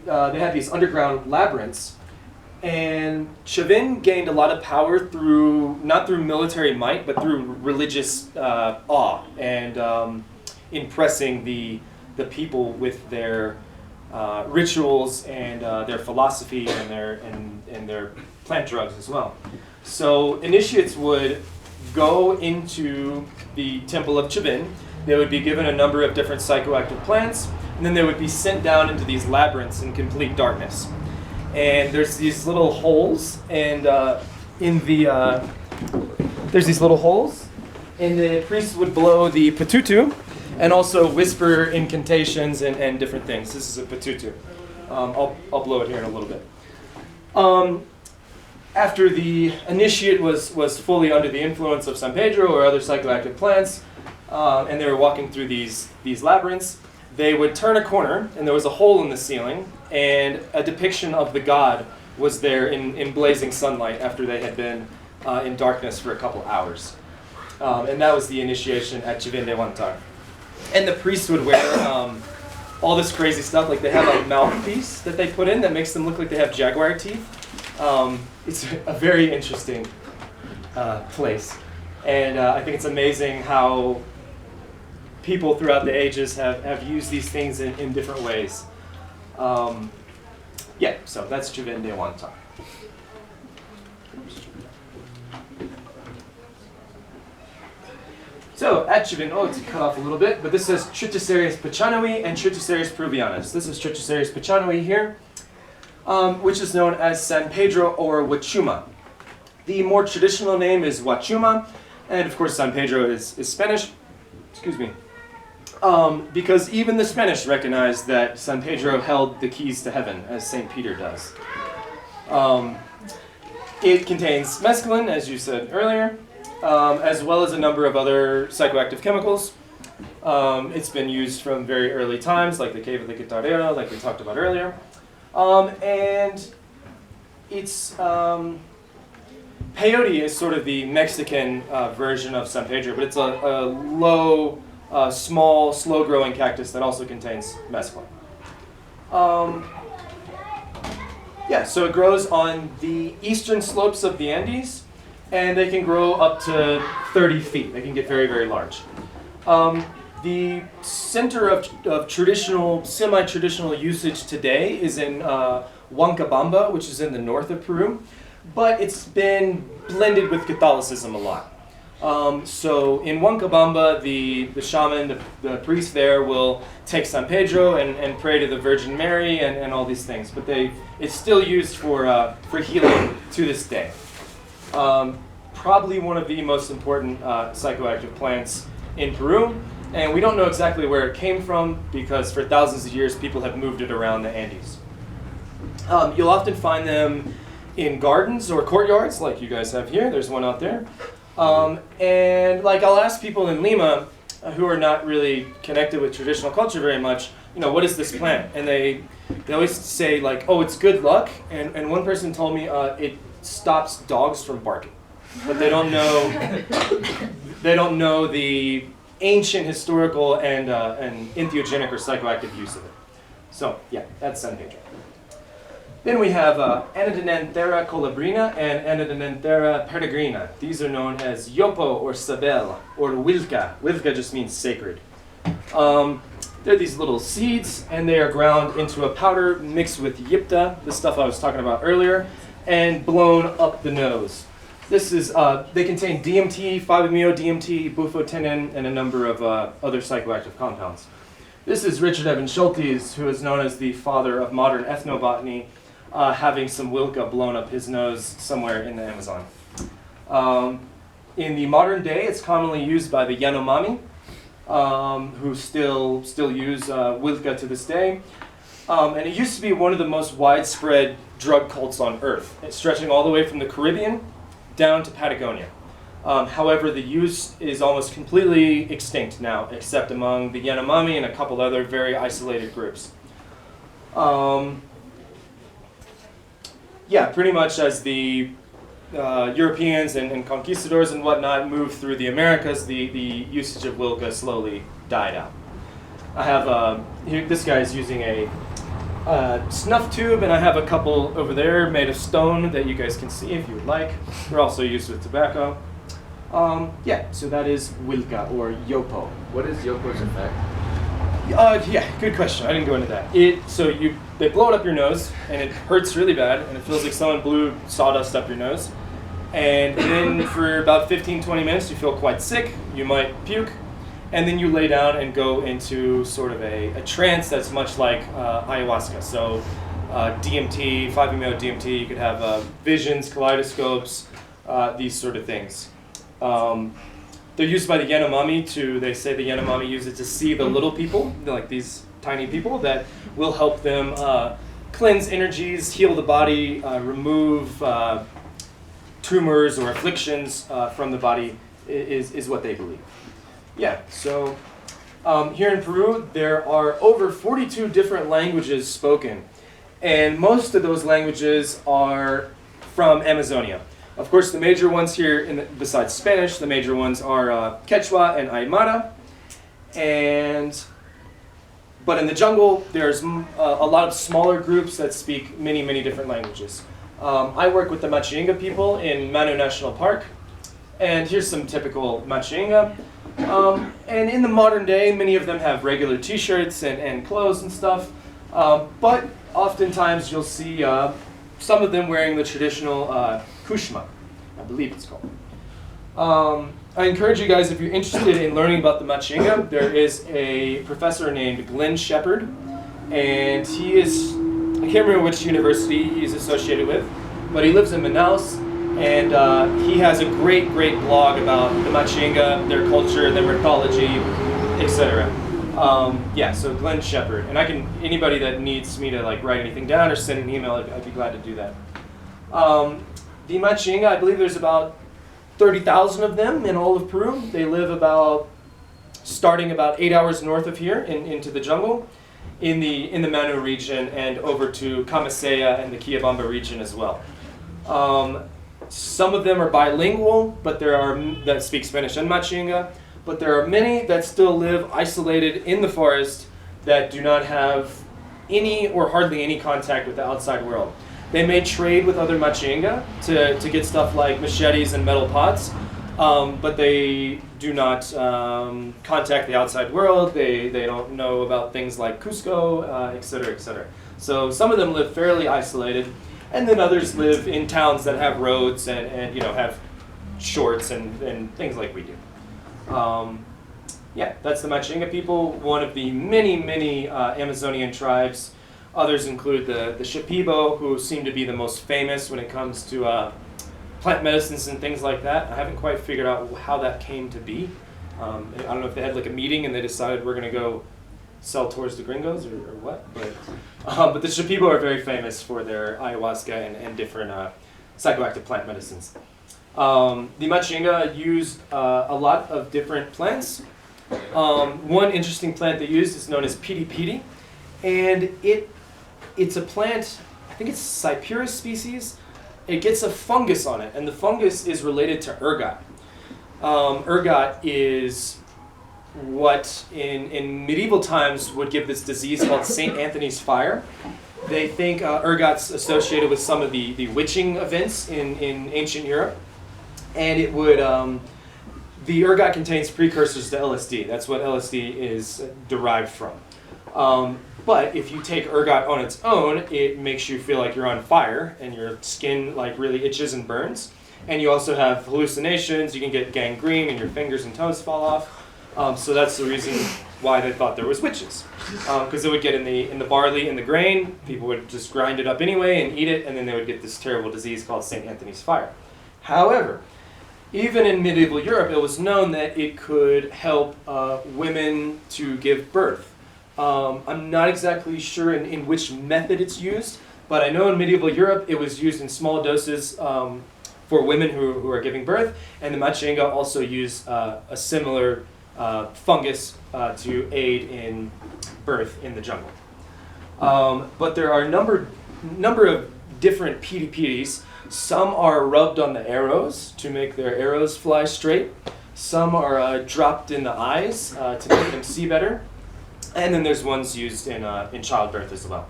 they had these underground labyrinths, and Chavin gained a lot of power through, not through military might, but through religious awe and impressing the people with their rituals and their philosophy and their plant drugs as well. So initiates would go into the temple of Chavin. They would be given a number of different psychoactive plants, and then they would be sent down into these labyrinths in complete darkness. And there's these little holes, and there's these little holes, and the priest would blow the patutu, and also whisper incantations and different things. This is a patutu. I'll blow it here in a little bit. After the initiate was fully under the influence of San Pedro or other psychoactive plants, and they were walking through these labyrinths, they would turn a corner, and there was a hole in the ceiling, and a depiction of the god was there in blazing sunlight after they had been in darkness for a couple hours. And that was the initiation at Chavin de Huantar. And the priests would wear all this crazy stuff, like they have a mouthpiece that they put in that makes them look like they have jaguar teeth. It's a very interesting place. And I think it's amazing how people throughout the ages have used these things in different ways. Yeah, so that's Chavin de Huantar. So at Chavin, it's cut off a little bit, but this says Triticerius pachanoi and Triticerius peruvianus. This is Triticerius pachanoi here, which is known as San Pedro or Huachuma. The more traditional name is Huachuma, and of course San Pedro is Spanish. Excuse me. Because even the Spanish recognized that San Pedro held the keys to heaven, as St. Peter does. It contains mescaline, as you said earlier, as well as a number of other psychoactive chemicals. It's been used from very early times, like the Cave of the Guitarrera, like we talked about earlier. And it's peyote is sort of the Mexican version of San Pedro, but it's a low, small, slow-growing cactus that also contains mescaline. Yeah, so it grows on the eastern slopes of the Andes, and they can grow up to 30 feet. They can get very, very large. The center of traditional, semi-traditional usage today is in Huancabamba, which is in the north of Peru, but it's been blended with Catholicism a lot. So in Huancabamba, the shaman, the priest there will take San Pedro and pray to the Virgin Mary and all these things, but it's still used for healing to this day. Probably one of the most important psychoactive plants in Peru, and we don't know exactly where it came from because for thousands of years people have moved it around the Andes. You'll often find them in gardens or courtyards like you guys have here. There's one out there. And like I'll ask people in Lima who are not really connected with traditional culture very much, what is this plant? And they always say like, oh, it's good luck. And one person told me it stops dogs from barking. But they don't know the ancient historical and entheogenic or psychoactive use of it. So yeah, that's San Pedro. Then we have Anodonanthera colabrina and Anodonanthera peregrina. These are known as yopo or sabel or wilca. Wilca just means sacred. They're these little seeds, and they are ground into a powder mixed with yipta, the stuff I was talking about earlier, and blown up the nose. This is they contain DMT, 5-MeO-DMT, bufotenin, and a number of other psychoactive compounds. This is Richard Evans Schultes, who is known as the father of modern ethnobotany, having some wilca blown up his nose somewhere in the Amazon. In the modern day, it's commonly used by the Yanomami, who still use wilca to this day. And it used to be one of the most widespread drug cults on Earth, stretching all the way from the Caribbean down to Patagonia. However, the use is almost completely extinct now, except among the Yanomami and a couple other very isolated groups. Yeah, pretty much as the Europeans and conquistadors and whatnot moved through the Americas, the usage of wilca slowly died out. I have here, this guy is using a snuff tube, and I have a couple over there made of stone that you guys can see if you would like. They're also used with tobacco. Yeah, so that is Wilka, or Yopo. What is Yoko's effect? Yeah, good question. I didn't go into that. They blow it up your nose, and it hurts really bad, and it feels like someone blew sawdust up your nose. And then for about 15-20 minutes, you feel quite sick. You might puke, and then you lay down and go into sort of a trance that's much like ayahuasca. So DMT, 5-MeO DMT, you could have visions, kaleidoscopes, these sort of things. They're used by the Yanomami they say the Yanomami use it to see the little people, like these tiny people, that will help them cleanse energies, heal the body, remove tumors or afflictions from the body, is what they believe. Yeah, so here in Peru, there are over 42 different languages spoken, and most of those languages are from Amazonia. Of course, the major ones here, besides Spanish, the major ones are Quechua and Aymara. But in the jungle, there's a lot of smaller groups that speak many, many different languages. I work with the Machinga people in Manu National Park. And here's some typical Machinga. And in the modern day, many of them have regular t-shirts and clothes and stuff. But oftentimes you'll see some of them wearing the traditional kushma, I believe it's called. I encourage you guys, if you're interested in learning about the Machinga, there is a professor named Glenn Shepard, and he is, I can't remember which university he's associated with, but he lives in Manaus, and he has a great blog about the Machinga, their culture, their mythology, etc. Yeah, so Glenn Shepard, and anybody that needs me to write anything down or send an email, I'd be glad to do that. The Machinga, I believe there's about 30,000 of them in all of Peru. They live starting about 8 hours north of here into the jungle, in the Manu region, and over to Camisea and the Quillabamba region as well. Some of them are bilingual, but that speak Spanish and Machinga, but there are many that still live isolated in the forest that do not have any or hardly any contact with the outside world. They may trade with other Machinga to get stuff like machetes and metal pots, but they do not contact the outside world. They don't know about things like Cusco, etc., etc. So some of them live fairly isolated, and then others live in towns that have roads and have shorts and things like we do. Yeah, that's the Machinga people, one of the many Amazonian tribes. Others include the Shipibo, who seem to be the most famous when it comes to plant medicines and things like that. I haven't quite figured out how that came to be. I don't know if they had a meeting and they decided we're going to go sell tours to gringos or what. But the Shipibo are very famous for their ayahuasca and different psychoactive plant medicines. The Machinga used a lot of different plants. One interesting plant they used is known as piri piri, and it's a plant, I think it's Cyperus species. It gets a fungus on it, and the fungus is related to ergot. Ergot is what in medieval times would give this disease called St. Anthony's fire. They think ergot's associated with some of the witching events in ancient Europe, and it would the ergot contains precursors to LSD. That's what LSD is derived from. But if you take ergot on its own, it makes you feel like you're on fire, and your skin really itches and burns. And you also have hallucinations. You can get gangrene, and your fingers and toes fall off. So that's the reason why they thought there was witches, because it would get in the barley and the grain. People would just grind it up anyway and eat it, and then they would get this terrible disease called St. Anthony's fire. However, even in medieval Europe, it was known that it could help women to give birth. I'm not exactly sure in which method it's used, but I know in medieval Europe it was used in small doses for women who are giving birth, and the Machinga also used a similar fungus to aid in birth in the jungle. But there are a number of different piri-piris. Some are rubbed on the arrows to make their arrows fly straight. Some are dropped in the eyes to make them see better. And then there's ones used in childbirth as well.